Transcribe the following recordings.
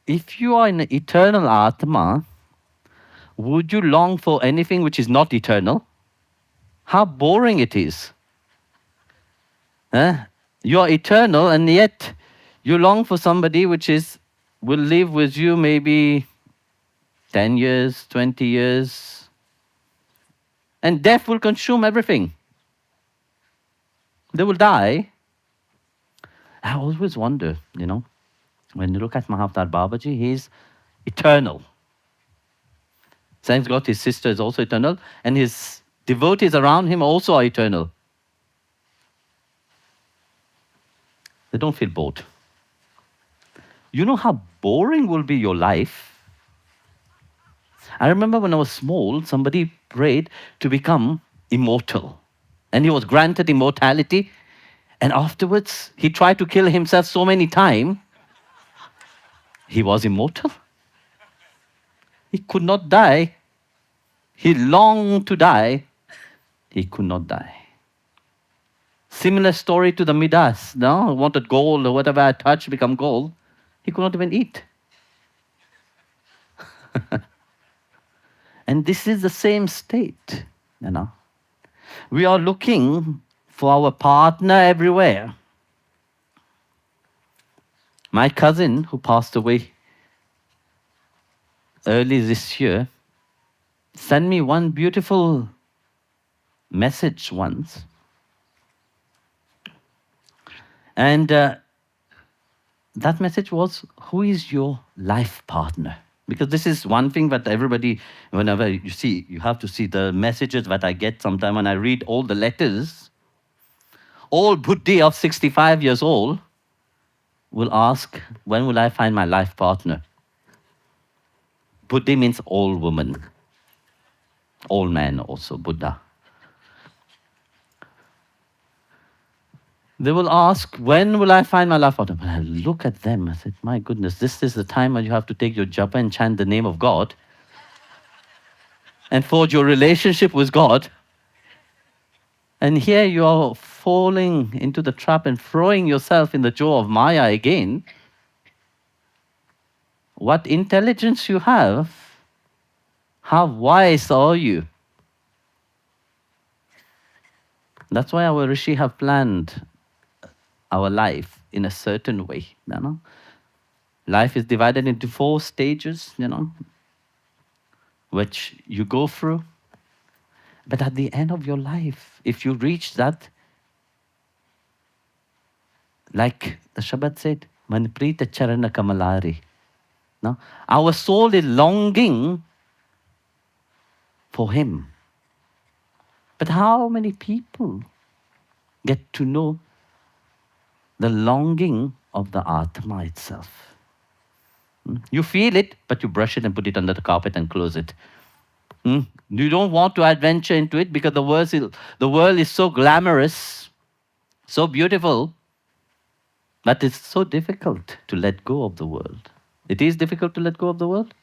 if you are an eternal Atma, would you long for anything which is not eternal? How boring it is. Huh? You are eternal and yet you long for somebody which will live with you maybe 10 years, 20 years, and death will consume everything. They will die. I always wonder, when you look at Mahavatar Babaji, he's eternal. Thanks God his sister is also eternal, and his devotees around him also are eternal. They don't feel bored. You know how boring will be your life? I remember when I was small, somebody prayed to become immortal. And he was granted immortality. And afterwards, he tried to kill himself so many times. He was immortal. He could not die. He longed to die. He could not die. Similar story to the Midas. No, wanted gold or whatever I touched become gold. He could not even eat. And this is the same state, We are looking for our partner everywhere. My cousin, who passed away early this year, sent me one beautiful message once. And that message was, who is your life partner? Because this is one thing that everybody, whenever you see, you have to see the messages that I get sometime when I read all the letters. All Buddhi of 65 years old will ask, when will I find my life partner? Buddhi means all woman. All man also, Buddha. They will ask, when will I find my life partner? But I look at them, I said, my goodness, this is the time when you have to take your japa and chant the name of God and forge your relationship with God. And here you are falling into the trap and throwing yourself in the jaw of Maya again. What intelligence you have? How wise are you? That's why our Rishi have planned our life in a certain way. Life is divided into 4 stages, which you go through. But at the end of your life, if you reach that, like the Shabad said, Manprita Charana Kamalari. No? Our soul is longing for him. But how many people get to know the longing of the Atma itself? You feel it, but you brush it and put it under the carpet and close it. You don't want to adventure into it because the world is so glamorous, so beautiful, but it's so difficult to let go of the world. It is difficult to let go of the world?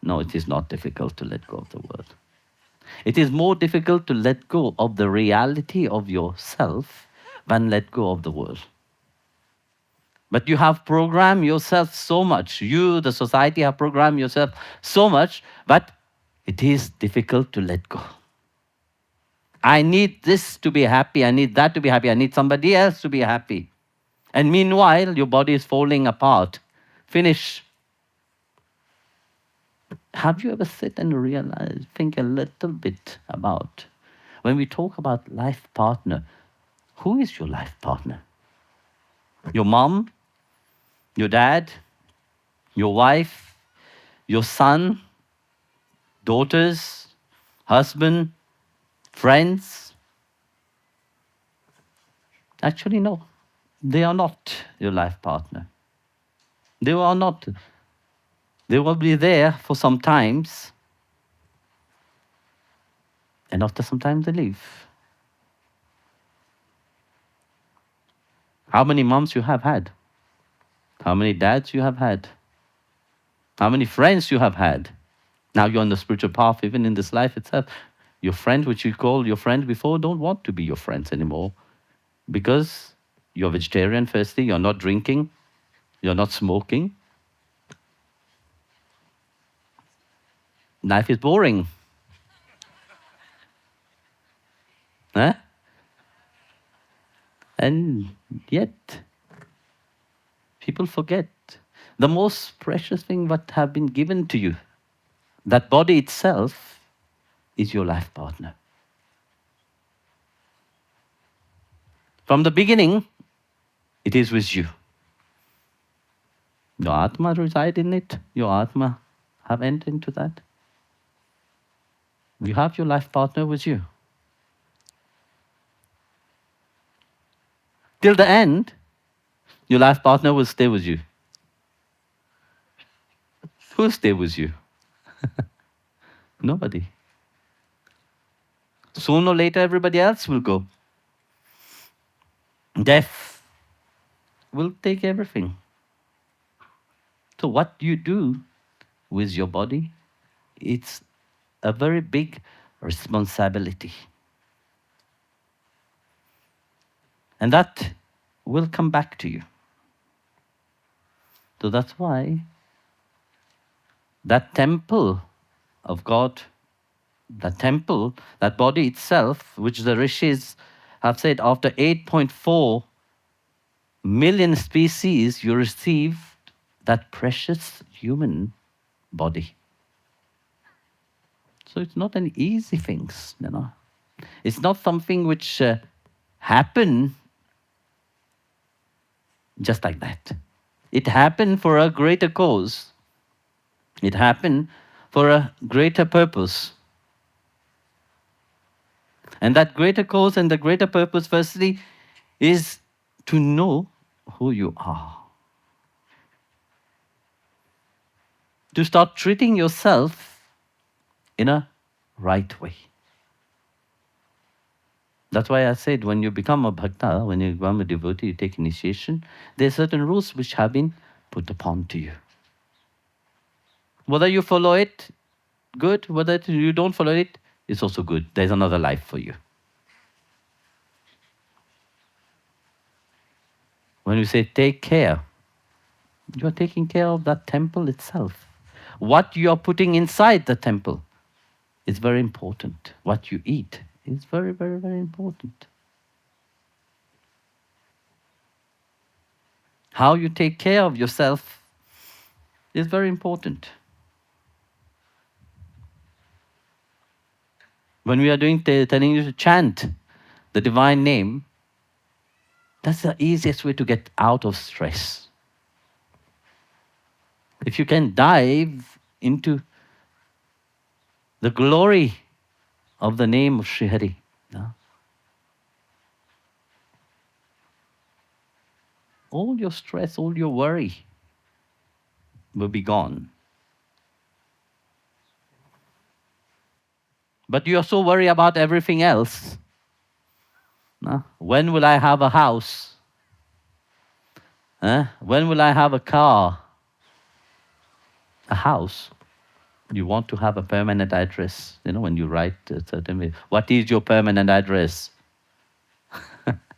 No, it is not difficult to let go of the world. It is more difficult to let go of the reality of yourself than let go of the world. But you have programmed yourself so much. You, the society, have programmed yourself so much, but it is difficult to let go. I need this to be happy. I need that to be happy. I need somebody else to be happy. And meanwhile, your body is falling apart. Finish. Have you ever sit and realize, think a little bit about, when we talk about life partner, who is your life partner? Your mom? Your dad? Your wife? Your son? Daughters? Husband? Friends? Actually, no. They are not your life partner. They are not. They will be there for some times, and after some time they leave. How many moms you have had? How many dads you have had? How many friends you have had? Now you're on the spiritual path, even in this life itself. Your friend, which you called your friend before, don't want to be your friends anymore. Because you're vegetarian, firstly, you're not drinking, you're not smoking. Life is boring. Huh? And yet, people forget the most precious thing what have been given to you. That body itself is your life partner. From the beginning, it is with you. Your atma reside in it. Your atma have entered into that. You have your life partner with you. Till the end, your life partner will stay with you. Who will stay with you? Nobody. Sooner or later, everybody else will go. Death will take everything. So what you do with your body, it's a very big responsibility. And that will come back to you. So that's why that temple of God, that temple, that body itself, which the rishis have said after 8.4 million species, you received that precious human body. So it's not an easy thing, you know. It's not something which happened just like that. It happened for a greater cause. It happened for a greater purpose. And that greater cause and the greater purpose, firstly, is to know who you are. To start treating yourself in a right way. That's why I said when you become a bhakta, when you become a devotee, you take initiation, there are certain rules which have been put upon to you. Whether you follow it, good. Whether you don't follow it, it's also good. There's another life for you. When you say take care, you're taking care of that temple itself. What you are putting inside the temple is very important. What you eat is very, very, very important. How you take care of yourself is very important. When we are telling you to chant the divine name, that's the easiest way to get out of stress. If you can dive into the glory of the name of Sri Hari, all your stress, all your worry will be gone. But you are so worried about everything else. When will I have a house? When will I have a car? A house. You want to have a permanent address. You know, when you write a certain way, what is your permanent address?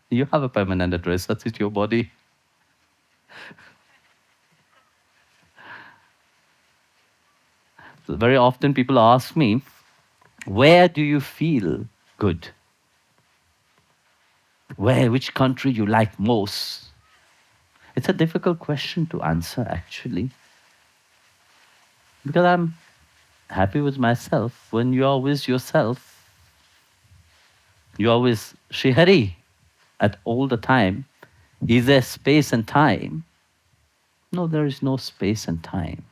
You have a permanent address. That is your body. So very often people ask me, where do you feel good? Which country you like most? It's a difficult question to answer, actually. Because I'm happy with myself. When you are with yourself, you are with Sri Hari at all the time. Is there space and time? No, there is no space and time.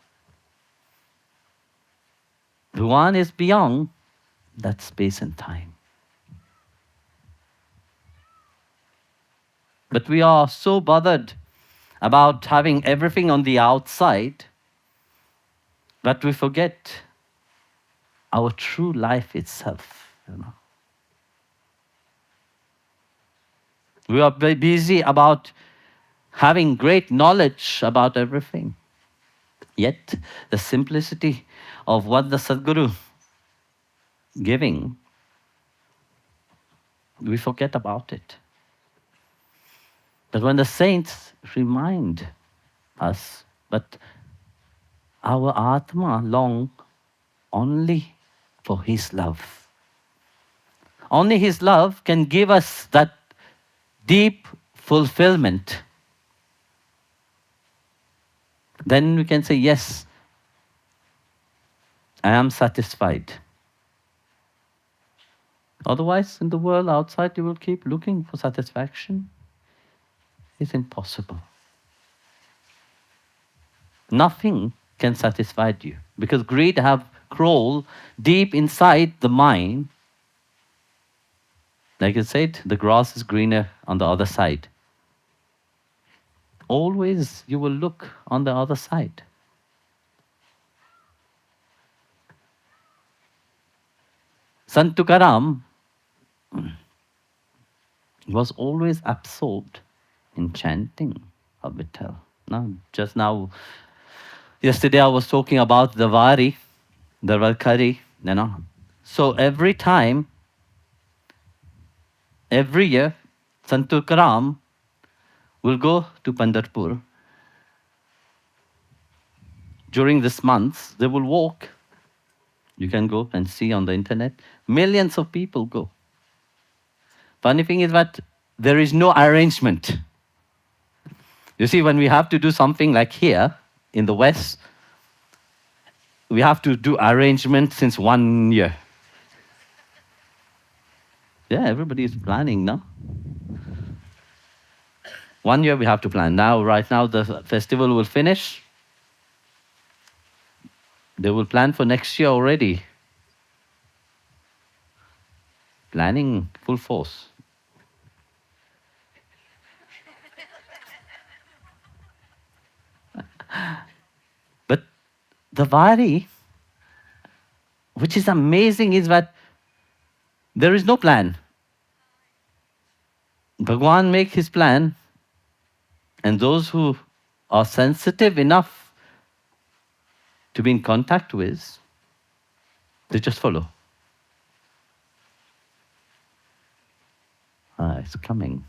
The one is beyond that space and time. But we are so bothered about having everything on the outside that we forget our true life itself. We are busy about having great knowledge about everything. Yet, the simplicity of what the Sadguru giving, we forget about it. But when the saints remind us, but our atma long only for His love. Only His love can give us that deep fulfillment. Then we can say, yes, I am satisfied. Otherwise, in the world outside, you will keep looking for satisfaction. It's impossible. Nothing can satisfy you because greed have crawled deep inside the mind. Like I said, the grass is greener on the other side. Always you will look on the other side. Sant Tukaram was always absorbed in chanting of Vitthal. Now, yesterday I was talking about the Vari, the Valkari, So every time, every year, Sant Tukaram will go to Pandharpur. During this month, they will walk. You can go and see on the internet. Millions of people go. Funny thing is that there is no arrangement. You see, when we have to do something like here in the West, we have to do arrangement since 1 year. Yeah, everybody is planning now. 1 year we have to plan. Right now, the festival will finish. They will plan for next year already. Planning full force. But the Vari, which is amazing, is that there is no plan. Bhagwan makes his plan, and those who are sensitive enough to be in contact with, they just follow. It's coming.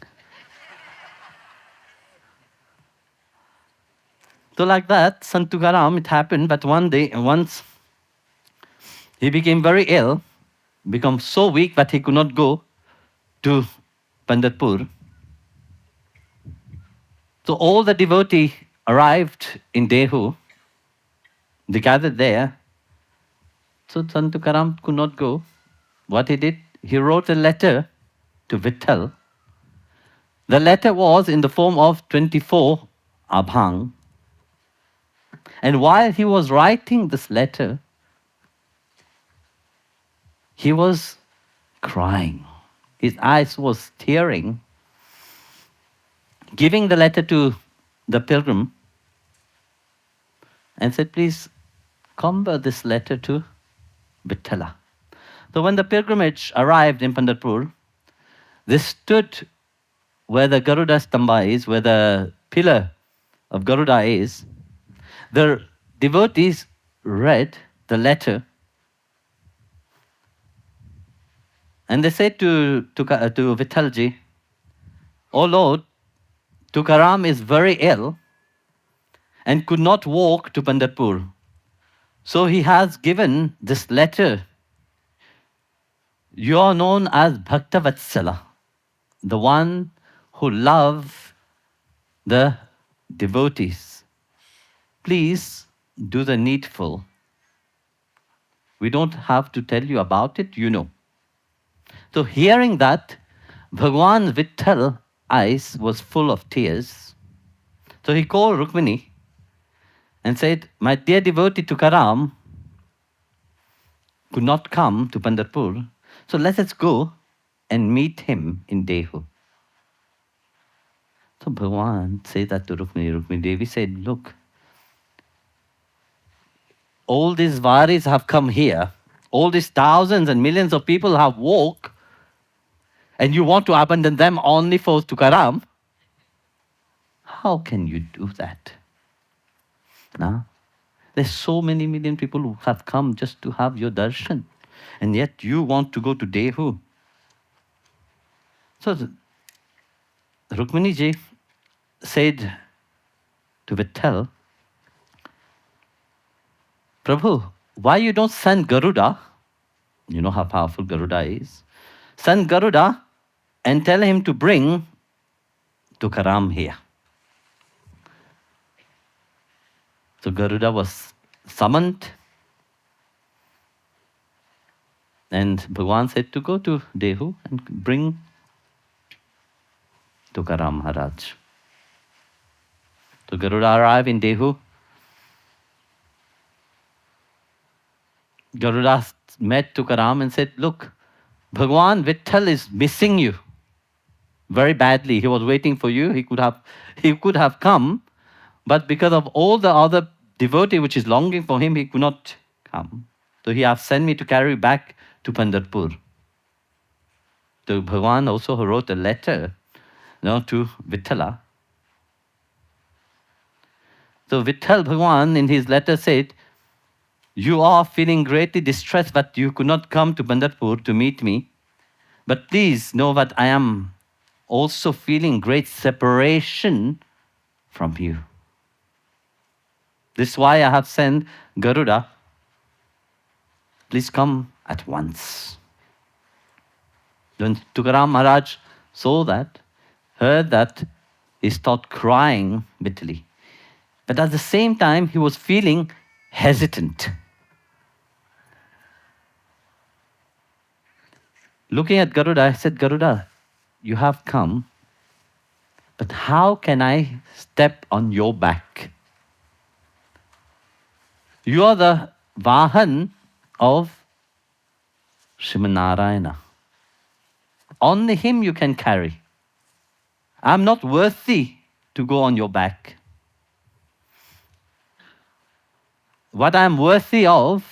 So like that, Sant Tukaram, it happened that once he became very ill, become so weak that he could not go to Pandharpur. So all the devotees arrived in Dehu. They gathered there. So Sant Tukaram could not go. What he did, he wrote a letter to Vitthal. The letter was in the form of 24 abhang. And while he was writing this letter, he was crying. His eyes was tearing, giving the letter to the pilgrim and said, please convey this letter to Vithala. So when the pilgrimage arrived in Pandharpur, they stood where the Garuda Stamba is, where the pillar of Garuda is. The devotees read the letter and they said to Vithalji, "Oh Lord, Tukaram is very ill and could not walk to Pandharpur. So he has given this letter. You are known as Bhakta Vatsala, the one who loves the devotees. Please do the needful. We don't have to tell you about it, you know." So hearing that, Bhagwan Vitthal eyes was full of tears. So he called Rukmini and said, "My dear devotee Tukaram could not come to Pandharpur, so let us go and meet him in Dehu." So Bhagwan said that to Rukmini. Rukmini Devi said, "Look, all these varis have come here, all these thousands and millions of people have walked, and you want to abandon them only for Tukaram? How can you do that? Now, there's so many million people who have come just to have your darshan, and yet you want to go to Dehu." So Rukmini ji said to Vitthal, "Prabhu, why you don't send Garuda? You know how powerful Garuda is. Send Garuda and tell him to bring Tukaram here. So Garuda was summoned, and Bhagwan said to go to Dehu and bring Tukaram Maharaj. So Garuda arrived in Dehu. Garuda met Tukaram and said, look, Bhagwan Vitthal is missing you very badly. He was waiting for you. He could have come, but because of all the other devotee which is longing for him, he could not come. So he has sent me to carry you back to Pandharpur. So Bhagwan also wrote a letter, to Vithala. So Vitthal Bhagwan in his letter said, you are feeling greatly distressed that you could not come to Pandharpur to meet me. But please know that I am also feeling great separation from you. This is why I have sent Garuda. Please come at once. When Tukaram Maharaj saw that, heard that, he started crying bitterly. But at the same time, he was feeling hesitant. Looking at Garuda, I said, Garuda, you have come, but how can I step on your back? You are the Vahan of Srimanarayana. Only him you can carry. I'm not worthy to go on your back. What I'm worthy of,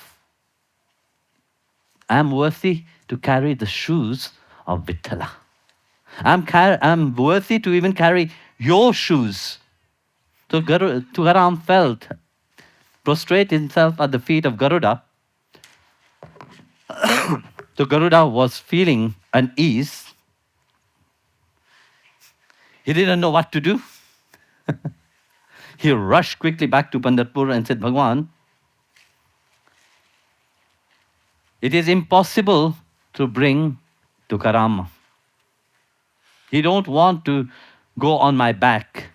I'm worthy to carry the shoes of Vithala. I'm worthy to even carry your shoes. So Tukaram felt, prostrate himself at the feet of Garuda. So Garuda was feeling unease. He didn't know what to do. He rushed quickly back to Pandharpur and said, Bhagwan, it is impossible to bring Tukaram. He don't want to go on my back.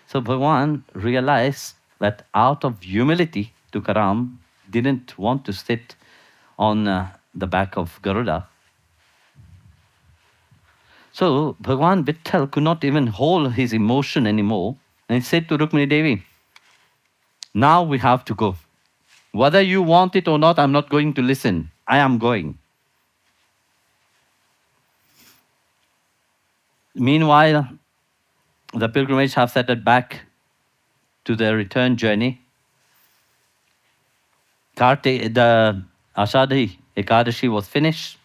So Bhagwan realized that out of humility, Tukaram didn't want to sit on the back of Garuda. So Bhagwan Vitthal could not even hold his emotion anymore. And he said to Rukmini Devi, now we have to go. Whether you want it or not, I'm not going to listen. I am going. Meanwhile, the pilgrimage have started back to their return journey. The Ashadhi Ekadashi was finished.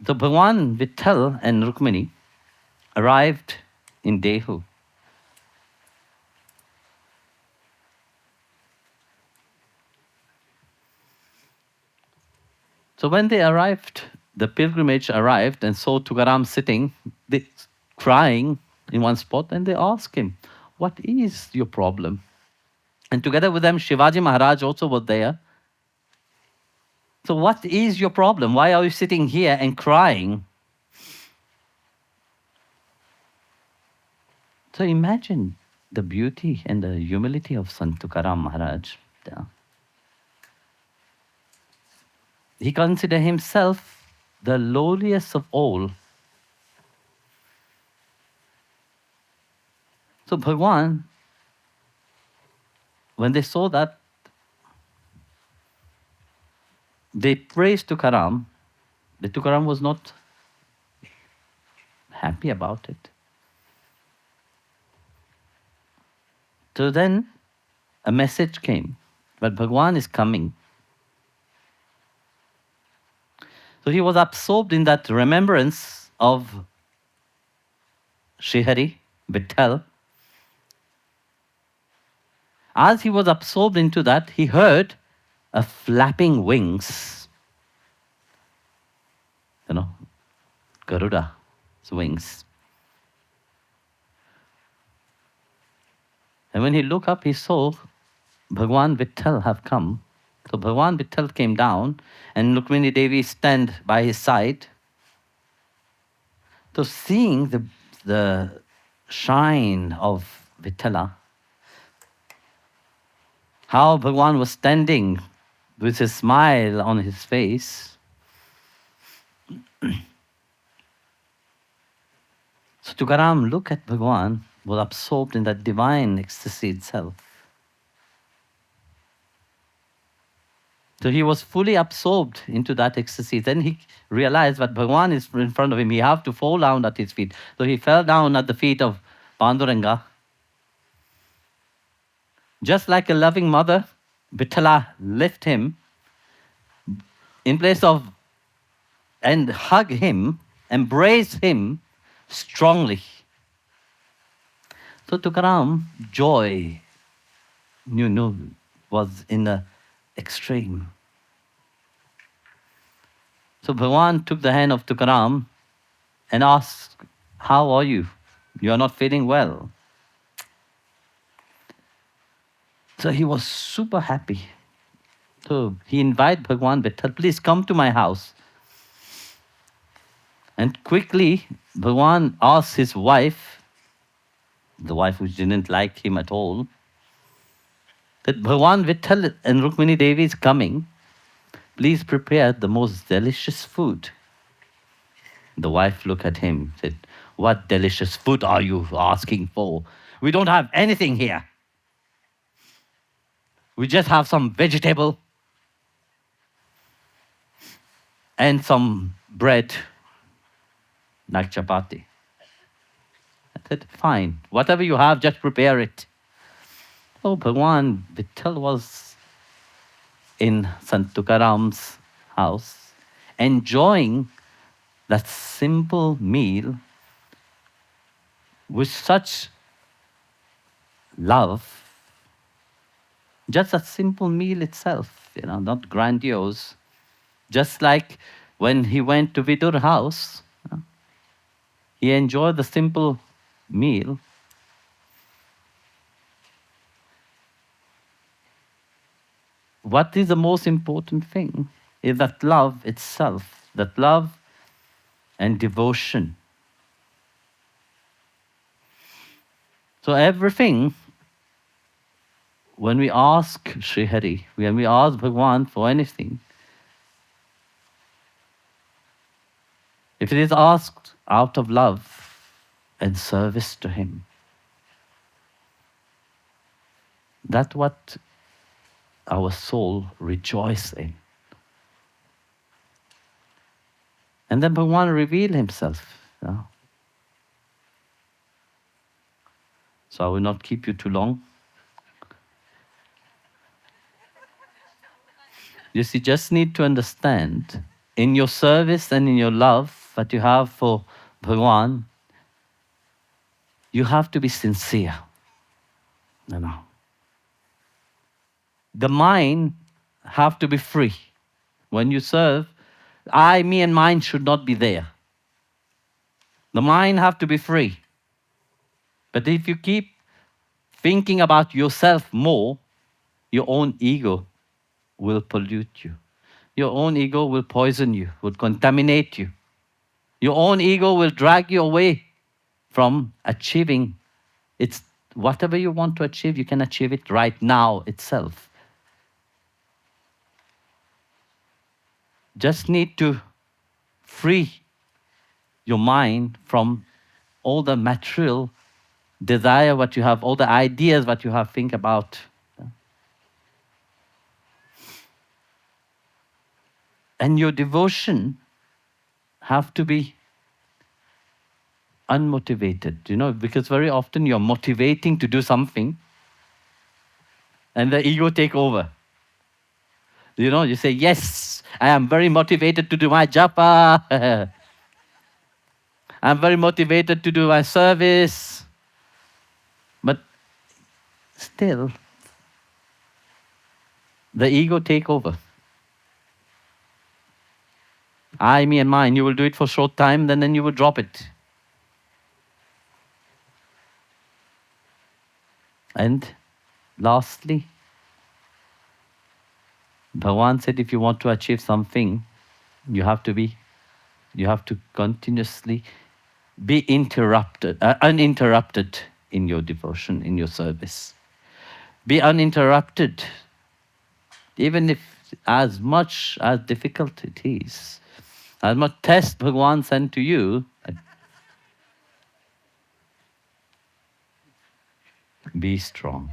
So Bhagwan Vitthal and Rukmini arrived in Dehu. So when they arrived, the pilgrimage arrived and saw Tukaram sitting, crying in one spot, and they asked him, what is your problem? And together with them, Shivaji Maharaj also was there. So what is your problem? Why are you sitting here and crying? So imagine the beauty and the humility of Sant Tukaram Maharaj. He considered himself the lowliest of all. So Bhagwan, when they saw that, they praised Tukaram. The Tukaram was not happy about it. So then a message came that Bhagwan is coming. So he was absorbed in that remembrance of Srihari, Vitthal. As he was absorbed into that, he heard a flapping wings. Garuda's wings. And when he looked up, he saw Bhagwan Vitthal have come. So Bhagwan Vitthal came down, and Rukmini Devi stand by his side. So seeing the shine of Vithala, how Bhagwan was standing with a smile on his face. So Tukaram looked at Bhagwan, was absorbed in that divine ecstasy itself. So he was fully absorbed into that ecstasy. Then he realized that Bhagwan is in front of him. He have to fall down at his feet. So he fell down at the feet of Panduranga. Just like a loving mother, Vithala lift him in place of and hug him, embrace him strongly. So Tukaram, joy, was in the extreme. So Bhagwan took the hand of Tukaram and asked, how are you? You are not feeling well. So he was super happy. So he invited Bhagwan Vitthal, please come to my house. And quickly, Bhagwan asked his wife, the wife which didn't like him at all, that Bhagwan Vitthal and Rukmini Devi is coming. Please prepare the most delicious food. The wife looked at him, said, what delicious food are you asking for? We don't have anything here. We just have some vegetable and some bread, like chapati. I said, fine, whatever you have, just prepare it. So Bhagwan Vitthal was in Sant Tukaram's house, enjoying that simple meal with such love. Just a simple meal itself, not grandiose. Just like when he went to Vidur's house, he enjoyed the simple meal. What is the most important thing is that love itself, that love and devotion. So everything, when we ask Sri Hari, when we ask Bhagwan for anything, if it is asked out of love and service to him, that's what our soul rejoices in. And then Bhagwan revealed himself. So I will not keep you too long. You see, just need to understand, in your service and in your love that you have for Bhagwan, you have to be sincere. The mind have to be free. When you serve, I, me, and mine should not be there. The mind have to be free. But if you keep thinking about yourself more, your own ego will pollute you. Your own ego will poison you, will contaminate you. Your own ego will drag you away from achieving. It's whatever you want to achieve, you can achieve it right now itself. Just need to free your mind from all the material desire what you have, all the ideas what you have think about. And your devotion have to be unmotivated, because very often you're motivating to do something and the ego take over. You say, yes, I am very motivated to do my japa. I'm very motivated to do my service. But still, the ego take over. I, me, and mine. You will do it for a short time, then you will drop it. And lastly, Bhagavan said if you want to achieve something, you have to continuously be uninterrupted in your devotion, in your service. Be uninterrupted, even if as much as difficult it is, as much test Bhagavan sent to you, be strong.